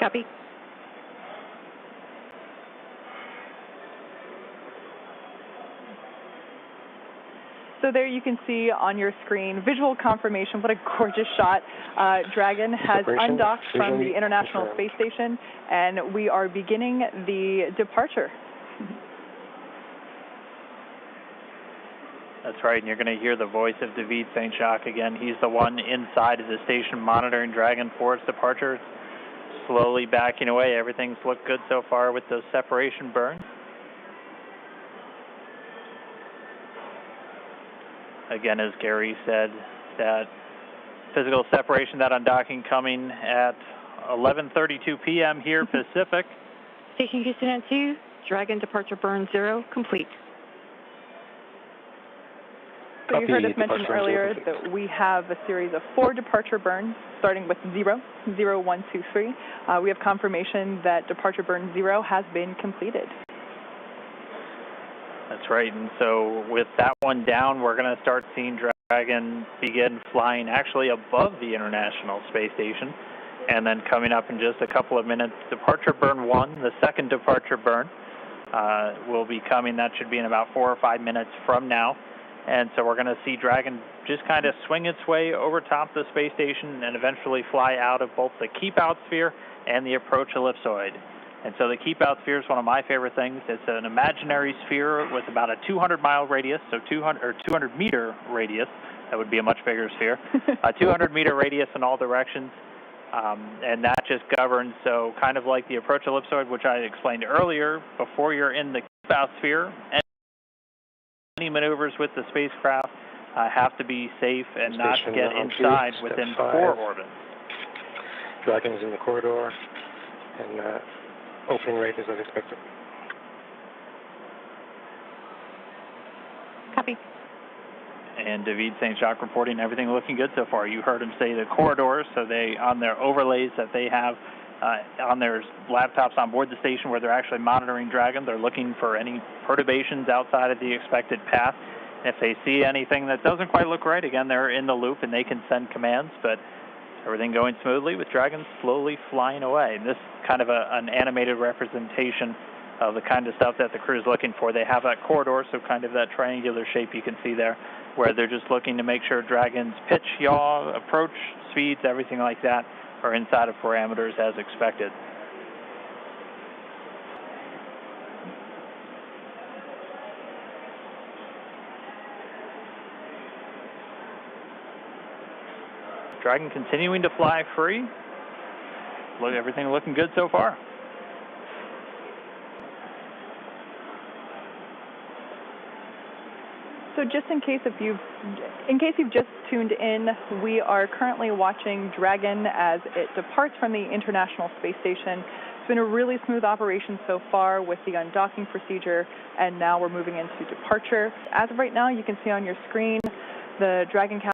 Copy. So there you can see on your screen visual confirmation. What a gorgeous shot. Dragon has undocked from the International Space Station, and we are beginning the departure. That's right, and you're going to hear the voice of David St. Jacques again. He's the one inside of the station monitoring Dragon for its departure. Slowly backing away. Everything's looked good so far with those separation burns. Again, as Gary said, that physical separation, that undocking coming at 11:32 p.m. here Pacific. Station Houston at 2, Dragon departure burn 0, complete. So you heard us mention earlier that we have a series of 4 departure burns, starting with 0, 0, 1, 2, 3. We have confirmation that departure burn 0 has been completed. That's right, and so with that one down, we're going to start seeing Dragon begin flying actually above the International Space Station, and then coming up in just a couple of minutes, departure burn 1, the second departure burn, will be coming. That should be in about 4 or 5 minutes from now, and so we're going to see Dragon just kind of swing its way over top the space station and eventually fly out of both the keep-out sphere and the approach ellipsoid. And so the keep-out sphere is one of my favorite things. It's an imaginary sphere with about a 200-mile radius, so 200-meter radius. That would be a much bigger sphere. A 200-meter radius in all directions, and that just governs, so kind of like the approach ellipsoid, which I explained earlier, before you're in the keep-out sphere, any maneuvers with the spacecraft have to be safe and not get inside within core orbit. Dragon's in the corridor, and opening rate is as expected. Copy. And David St. Jacques reporting everything looking good so far. You heard him say the corridors, so they, on their overlays that they have on their laptops on board the station where they're actually monitoring Dragon, they're looking for any perturbations outside of the expected path. If they see anything that doesn't quite look right, again, they're in the loop and they can send commands, but everything going smoothly with Dragon slowly flying away. And this is kind of an animated representation of the kind of stuff that the crew is looking for. They have that corridor, so kind of that triangular shape you can see there, where they're just looking to make sure Dragon's pitch, yaw, approach, speeds, everything like that are inside of parameters as expected. Dragon continuing to fly free. Look, everything looking good so far. So just in case you've just tuned in, we are currently watching Dragon as it departs from the International Space Station. It's been a really smooth operation so far with the undocking procedure, and now we're moving into departure. As of right now, you can see on your screen the Dragon count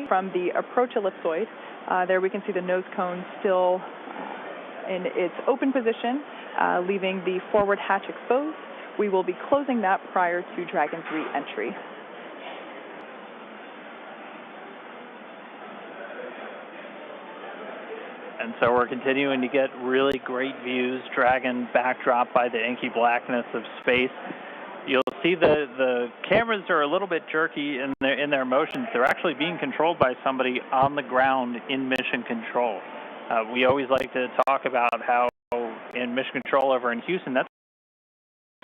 from the approach ellipsoid. There we can see the nose cone still in its open position, leaving the forward hatch exposed. We will be closing that prior to Dragon's re-entry. And so we're continuing to get really great views. Dragon backdrop by the inky blackness of space. You'll see the cameras are a little bit jerky in their motions. They're actually being controlled by somebody on the ground in mission control. We always like to talk about how in mission control over in Houston, that's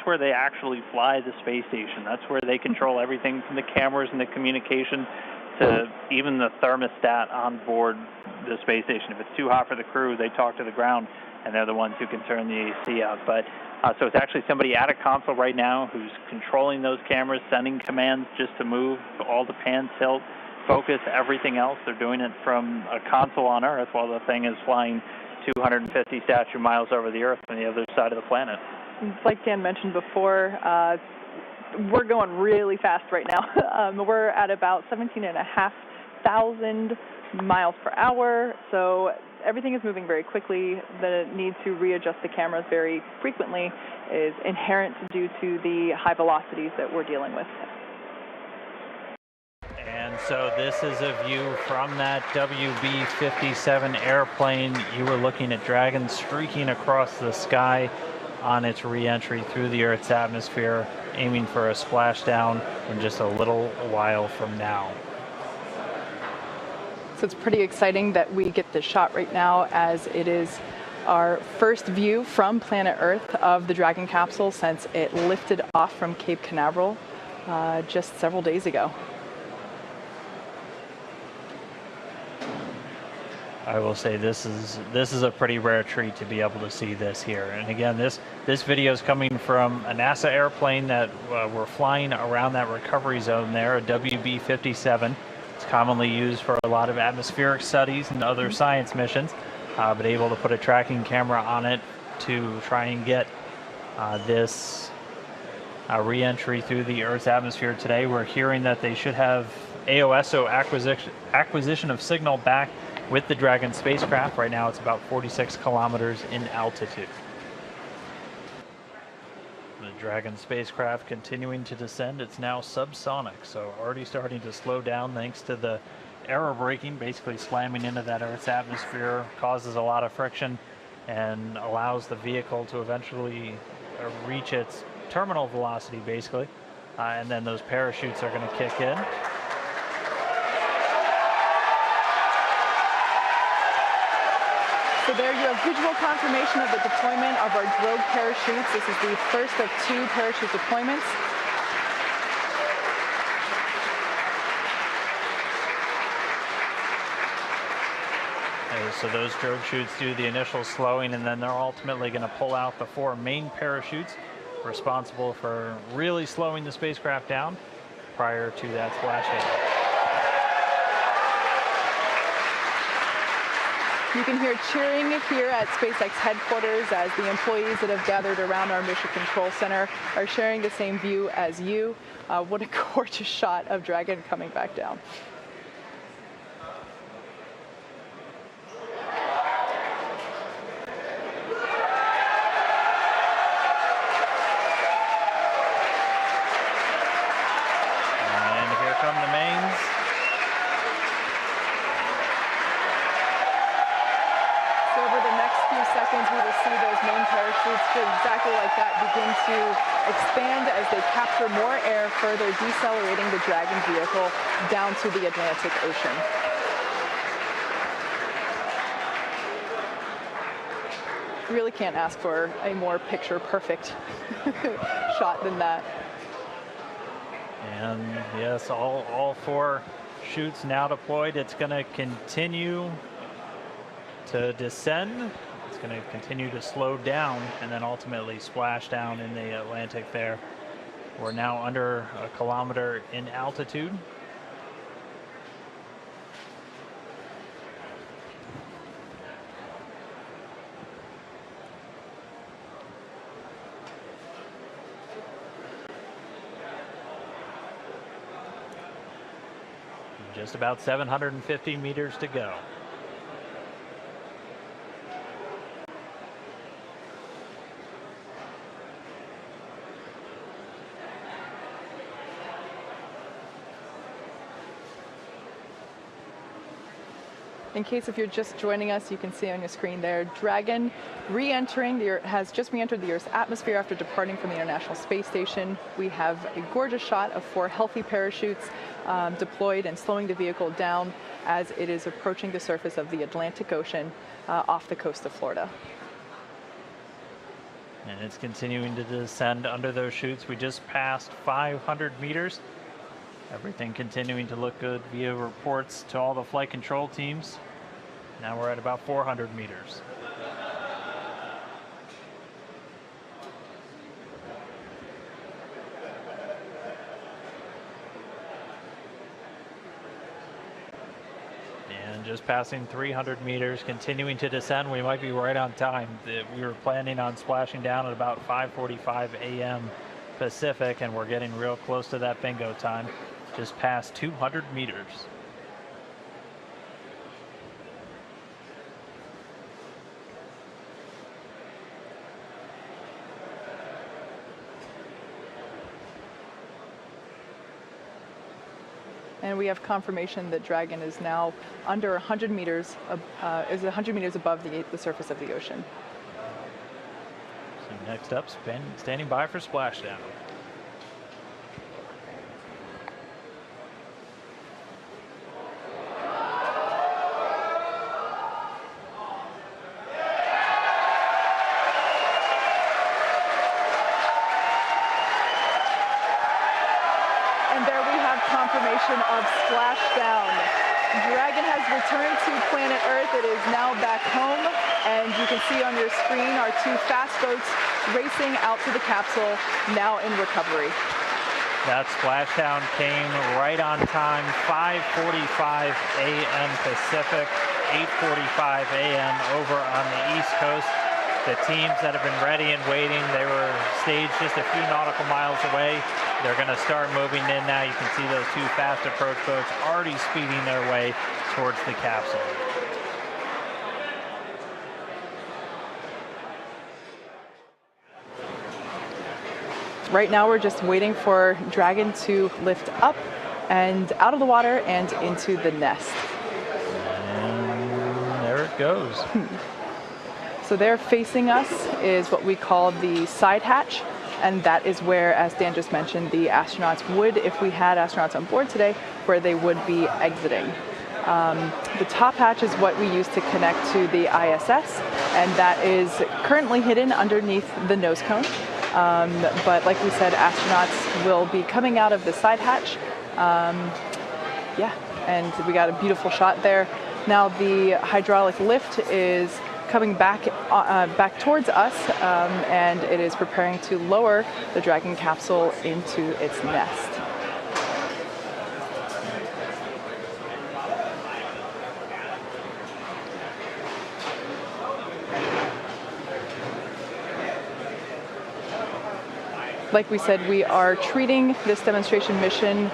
where they actually fly the space station. That's where they control everything from the cameras and the communication to even the thermostat on board the space station. If it's too hot for the crew, they talk to the ground, and they're the ones who can turn the AC out. But so it's actually somebody at a console right now who's controlling those cameras, sending commands just to move all the pan, tilt, focus, everything else. They're doing it from a console on Earth while the thing is flying 250 statute miles over the Earth on the other side of the planet. Like Dan mentioned before, we're going really fast right now. We're at about 17,500 miles per hour, so everything is moving very quickly. The need to readjust the cameras very frequently is inherent due to the high velocities that we're dealing with. And so this is a view from that WB-57 airplane. You were looking at Dragon streaking across the sky on its re-entry through the Earth's atmosphere, aiming for a splashdown in just a little while from now. So it's pretty exciting that we get this shot right now, as it is our first view from planet Earth of the Dragon capsule since it lifted off from Cape Canaveral just several days ago. I will say this is a pretty rare treat to be able to see this here. And again, this video is coming from a NASA airplane that we're flying around that recovery zone there, a WB-57. It's commonly used for a lot of atmospheric studies and other science missions, but able to put a tracking camera on it to try and get this re-entry through the Earth's atmosphere today. We're hearing that they should have AOSO acquisition of signal back with the Dragon spacecraft. Right now it's about 46 kilometers in altitude. The Dragon spacecraft continuing to descend. It's now subsonic, so already starting to slow down thanks to the aero braking, basically slamming into that Earth's atmosphere, causes a lot of friction and allows the vehicle to eventually reach its terminal velocity, basically. And then those parachutes are going to kick in. So there you have visual confirmation of the deployment of our drogue parachutes. This is the first of 2 parachute deployments. So those drogue chutes do the initial slowing, and then they're ultimately going to pull out the 4 main parachutes responsible for really slowing the spacecraft down prior to that splashdown. You can hear cheering here at SpaceX headquarters as the employees that have gathered around our Mission Control Center are sharing the same view as you. What a gorgeous shot of Dragon coming back down. And here come the mains. Seconds, we will see those main parachutes exactly like that begin to expand as they capture more air, further decelerating the Dragon vehicle down to the Atlantic Ocean. Really can't ask for a more picture-perfect shot than that. And yes, all 4 chutes now deployed. It's going to continue to descend. It's going to continue to slow down and then ultimately splash down in the Atlantic there. We're now under 1 kilometer in altitude. Just about 750 meters to go. In case if you're just joining us, you can see on your screen there, Dragon has just re-entered the Earth's atmosphere after departing from the International Space Station. We have a gorgeous shot of 4 healthy parachutes deployed and slowing the vehicle down as it is approaching the surface of the Atlantic Ocean off the coast of Florida. And it's continuing to descend under those chutes. We just passed 500 meters. Everything continuing to look good via reports to all the flight control teams. Now we're at about 400 meters. And just passing 300 meters, continuing to descend. We might be right on time. We were planning on splashing down at about 5:45 a.m. Pacific, and we're getting real close to that bingo time. Just past 200 meters. And we have confirmation that Dragon is now under 100 meters, is 100 meters above the surface of the ocean. So next up, standing by for splashdown. Confirmation of splashdown. Dragon has returned to planet Earth. It is now back home, and you can see on your screen our two fast boats racing out to the capsule, now in recovery. That splashdown came right on time, 5:45 a.m. Pacific, 8:45 a.m. over on the East Coast. The teams that have been ready and waiting, they were staged just a few nautical miles away. They're going to start moving in now. You can see those two fast approach boats already speeding their way towards the capsule. Right now we're just waiting for Dragon to lift up and out of the water and into the nest. And there it goes. So there facing us is what we call the side hatch, and that is where, as Dan just mentioned, the astronauts would, if we had astronauts on board today, where they would be exiting. The top hatch is what we use to connect to the ISS, and that is currently hidden underneath the nose cone. But like we said, astronauts will be coming out of the side hatch. And we got a beautiful shot there. Now the hydraulic lift is coming back towards us, and it is preparing to lower the Dragon capsule into its nest. Like we said, we are treating this demonstration mission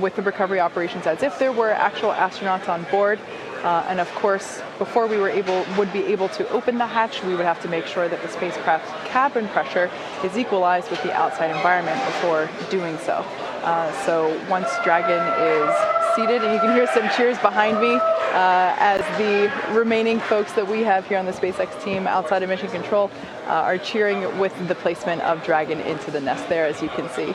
with the recovery operations as if there were actual astronauts on board. And of course, before we would be able to open the hatch, we would have to make sure that the spacecraft's cabin pressure is equalized with the outside environment before doing so. So once Dragon is seated, and you can hear some cheers behind me as the remaining folks that we have here on the SpaceX team outside of Mission Control are cheering with the placement of Dragon into the nest there, as you can see.